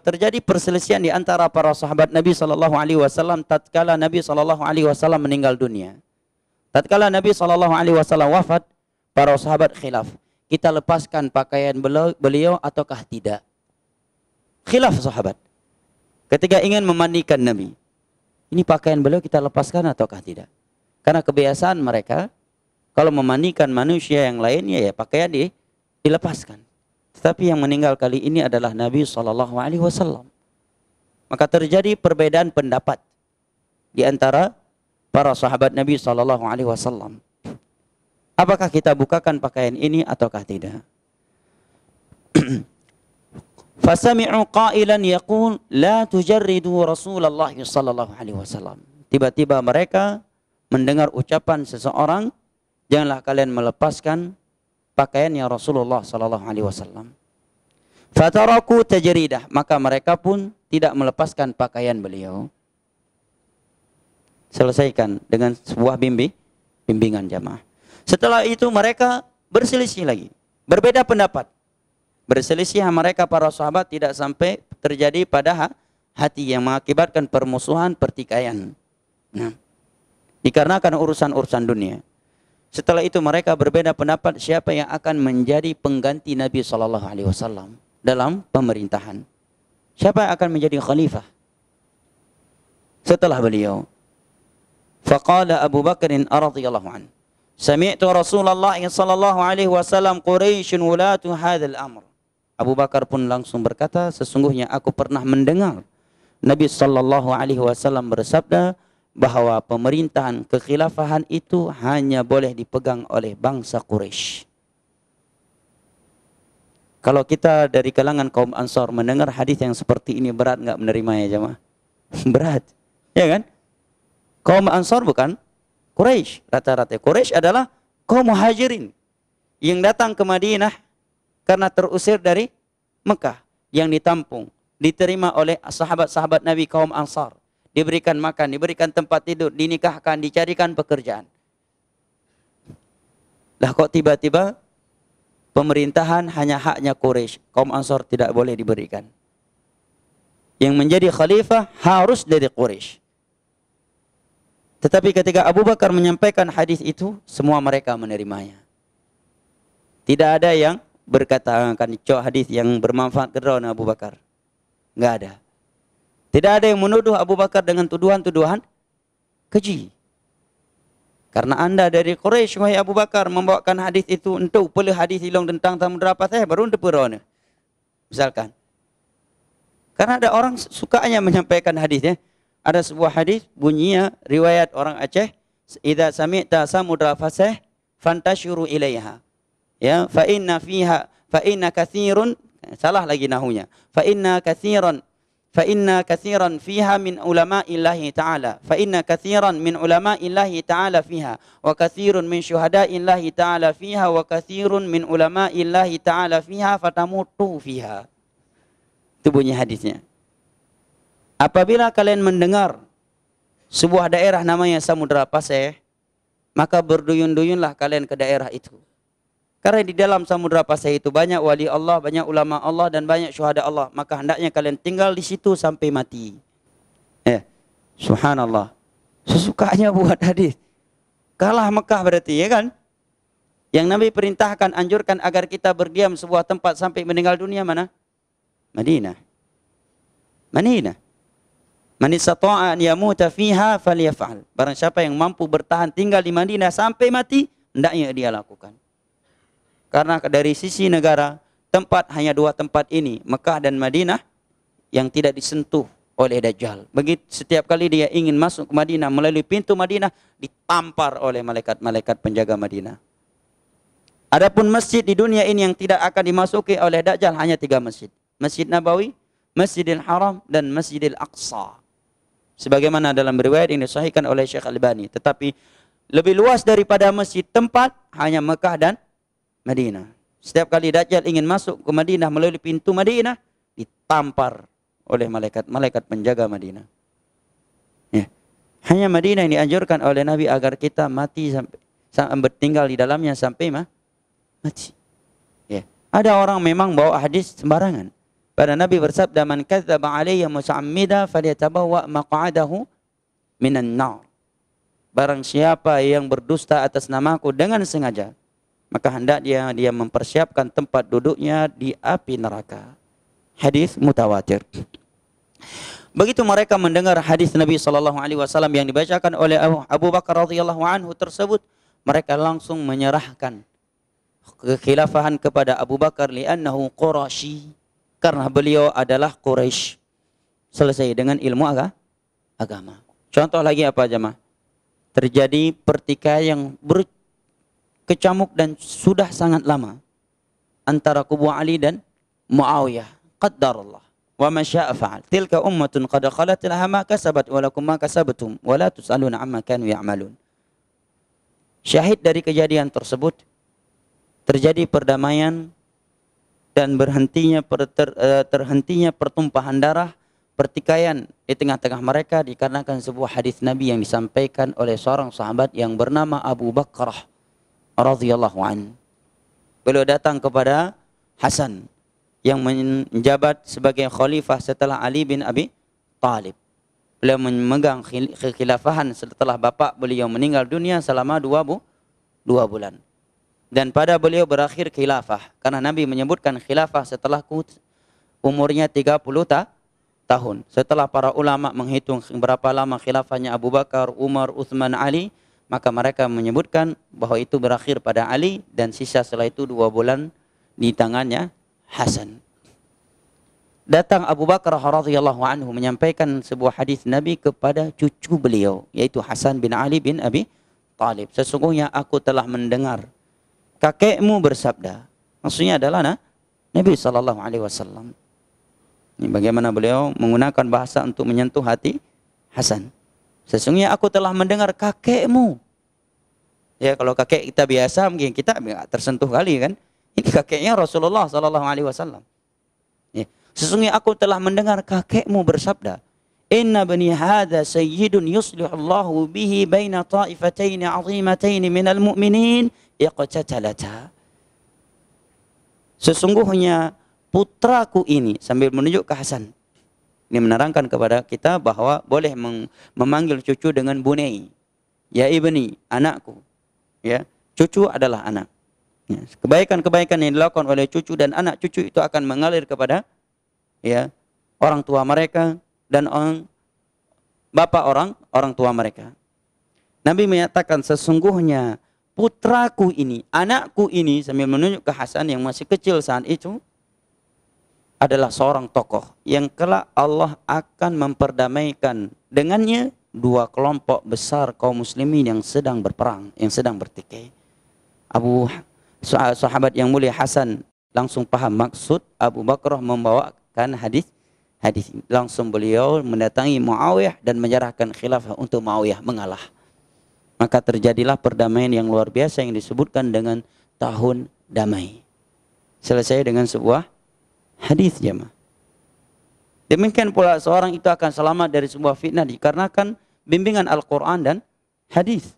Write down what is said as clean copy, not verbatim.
Terjadi perselisihan di antara para sahabat Nabi sallallahu alaihi wasallam tatkala Nabi sallallahu alaihi wasallam meninggal dunia. Tatkala Nabi sallallahu alaihi wasallam wafat, para sahabat khilaf. Kita lepaskan pakaian beliau ataukah tidak? Khilaf sahabat. Ketika ingin memandikan Nabi, ini pakaian beliau kita lepaskan ataukah tidak? Karena kebiasaan mereka, kalau memandikan manusia yang lainnya ya pakaian dilepaskan. Tetapi yang meninggal kali ini adalah Nabi SAW. Maka terjadi perbedaan pendapat di antara para sahabat Nabi SAW. Apakah kita bukakan pakaian ini ataukah tidak? Fasami'u qailan yaqul la tujarridu Rasulullah sallallahu alaihi wasallam. Tiba-tiba mereka mendengar ucapan seseorang, janganlah kalian melepaskan pakaiannya Rasulullah sallallahu alaihi wasallam. Fataraku tajridah, maka mereka pun tidak melepaskan pakaian beliau. Selesaikan dengan sebuah bimbingan jamaah. Setelah itu mereka berselisih lagi, berbeda pendapat. Berselisih mereka para sahabat tidak sampai terjadi pada hati yang mengakibatkan permusuhan, pertikaian. Nah, dikarenakan urusan-urusan dunia. Setelah itu mereka berbeda pendapat siapa yang akan menjadi pengganti Nabi SAW dalam pemerintahan. Siapa yang akan menjadi khalifah setelah beliau? Faqala Abu Bakr radhiyallahu anhu, sami'tu Rasulullah sallallahu alaihi wasallam Quraisy wulatu hadzal amr. Abu Bakar pun langsung berkata, sesungguhnya aku pernah mendengar Nabi sallallahu alaihi wasallam bersabda bahwa pemerintahan kekhilafahan itu hanya boleh dipegang oleh bangsa Quraisy. Kalau kita dari kalangan kaum Ansar mendengar hadis yang seperti ini, berat nggak menerimanya jemaah? Berat, ya kan? Kaum Ansar bukan Quraisy, rata-rata Quraisy adalah kaum Muhajirin yang datang ke Madinah karena terusir dari Mekah, yang ditampung, diterima oleh sahabat-sahabat Nabi kaum Ansar, diberikan makan, diberikan tempat tidur, dinikahkan, dicarikan pekerjaan. Lah kok tiba-tiba pemerintahan hanya haknya Quraisy, kaum Ansar tidak boleh diberikan. Yang menjadi khalifah harus dari Quraisy. Tetapi ketika Abu Bakar menyampaikan hadis itu, semua mereka menerimanya. Tidak ada yang berkata akan hadis yang bermanfaat kepada Abu Bakar. Enggak ada. Tidak ada yang menuduh Abu Bakar dengan tuduhan-tuduhan keji. Karena anda dari Quraisy, wahai Abu Bakar, membawakan hadis itu untuk pula hadis hilong tentang Samudra Pasai baru untuk perona. Misalkan. Karena ada orang sukanya menyampaikan hadisnya. Ada sebuah hadis bunyinya riwayat orang Aceh, idza sami'ta Samudra Pasai fantashiru ilaiha. Ya, fa inna katsirun, salah lagi nahunya. Fa inna katsiran fiha min ulama'illahi ta'ala. Fa inna katsiran min ulama'illahi ta'ala fiha wa katsirun min syuhada'illahi ta'ala fiha wa katsirun min ulama'illahi ta'ala fiha fatamutu fiha. Itu bunyi hadisnya. Apabila kalian mendengar sebuah daerah namanya Samudra Pasai, maka berduyun-duyunlah kalian ke daerah itu. Karena di dalam Samudra Pasai itu banyak wali Allah, banyak ulama Allah, dan banyak syuhada Allah. Maka hendaknya kalian tinggal di situ sampai mati. Subhanallah. Sesukanya buat hadis. Kalah Mekah berarti, ya kan? Yang Nabi perintahkan, anjurkan agar kita berdiam sebuah tempat sampai meninggal dunia mana? Madinah. Madinah. Man istata'a an yamuta fiha falyaf'al. Barang siapa yang mampu bertahan tinggal di Madinah sampai mati, hendaknya dia lakukan. Karena dari sisi negara, tempat hanya dua tempat ini, Mekah dan Madinah, yang tidak disentuh oleh Dajjal. Begitu setiap kali dia ingin masuk ke Madinah melalui pintu Madinah, ditampar oleh malaikat-malaikat penjaga Madinah. Adapun masjid di dunia ini yang tidak akan dimasuki oleh Dajjal hanya 3 masjid. Masjid Nabawi, Masjidil Haram, dan Masjidil Aqsa. Sebagaimana dalam riwayat yang disahihkan oleh Syekh Albani. Tetapi lebih luas daripada masjid tempat hanya Mekah dan Madinah. Setiap kali Dajjal ingin masuk ke Madinah melalui pintu Madinah, ditampar oleh malaikat-malaikat penjaga Madinah. Ya. Hanya Madinah yang dianjurkan oleh Nabi agar kita mati sampai tinggal di dalamnya sampai mati. Ya. Ada orang memang bawa hadis sembarangan. Pada Nabi bersabda, "Man kadzdzaba alayya muta'ammida falyatabawwa maq'adahu minan nar." Barang siapa yang berdusta atas namaku dengan sengaja, maka hendak dia mempersiapkan tempat duduknya di api neraka. Hadis mutawatir. Begitu mereka mendengar hadis Nabi sallallahu alaihi wasallam yang dibacakan oleh Abu Bakar radhiyallahu anhu tersebut, mereka langsung menyerahkan kekhilafahan kepada Abu Bakar li'annahu Quraisy, karena beliau adalah Quraisy. Selesai dengan ilmu agama. Contoh lagi apa jemaah? Terjadi pertikaian yang berkecamuk dan sudah sangat lama antara kubu Ali dan Muawiyah. Qaddarallah wa ma syaa fa'al. Tilka ummatun qad khalat laha ma kasabat wa lakum ma kasabtum wa la tusaluna amma kanu ya'malun. Syahid dari kejadian tersebut, terjadi perdamaian dan terhentinya pertumpahan darah, pertikaian di tengah-tengah mereka dikarenakan sebuah hadis Nabi yang disampaikan oleh seorang sahabat yang bernama Abu Bakrah radhiyallahu an. Beliau datang kepada Hasan yang menjabat sebagai khalifah setelah Ali bin Abi Thalib. Beliau memegang kekhilafahan setelah bapak beliau meninggal dunia selama 2 bulan. Dan pada beliau berakhir khilafah, karena Nabi menyebutkan khilafah setelah umurnya 30 tahun. Setelah para ulama menghitung berapa lama khilafahnya Abu Bakar, Umar, Utsman, Ali, maka mereka menyebutkan bahwa itu berakhir pada Ali dan sisa setelah itu 2 bulan di tangannya Hasan. Datang Abu Bakar radhiyallahu anhu menyampaikan sebuah hadis Nabi kepada cucu beliau, yaitu Hasan bin Ali bin Abi Thalib. Sesungguhnya aku telah mendengar kakekmu bersabda. Maksudnya adalah Nabi sallallahu alaihi wasallam. Ini bagaimana beliau menggunakan bahasa untuk menyentuh hati Hasan. Sesungguhnya aku telah mendengar kakekmu. Ya, kalau kakek kita biasa mungkin kita enggak tersentuh kali kan. Ini kakeknya Rasulullah sallallahu alaihi wasallam. Ya. Sesungguhnya aku telah mendengar kakekmu bersabda, "Inna bani hadza sayyidun yuslihullahu bihi baina ta'ifataini 'azimataini minal mu'minin iqtatalata." Sesungguhnya putraku ini, sambil menunjuk ke Hasan. Ini menerangkan kepada kita bahwa boleh memanggil cucu dengan bunai. Ya ibni, anakku. Ya, cucu adalah anak. Ya, kebaikan-kebaikan yang dilakukan oleh cucu dan anak cucu itu akan mengalir kepada orang tua mereka dan bapak orang tua mereka. Nabi menyatakan sesungguhnya putraku ini, anakku ini, sambil menunjuk ke Hasan yang masih kecil saat itu, adalah seorang tokoh yang kelak Allah akan memperdamaikan dengannya 2 kelompok besar kaum muslimin yang sedang berperang, yang sedang bertikai. Sahabat yang mulia Hasan langsung paham maksud Abu Bakrah membawakan hadis ini. Langsung beliau mendatangi Muawiyah dan menyerahkan khilafah untuk Muawiyah mengalah. Maka terjadilah perdamaian yang luar biasa yang disebutkan dengan tahun damai. Selesai dengan sebuah hadis jemaah. Demikian pula seorang itu akan selamat dari sebuah fitnah dikarenakan bimbingan Al-Quran dan hadis.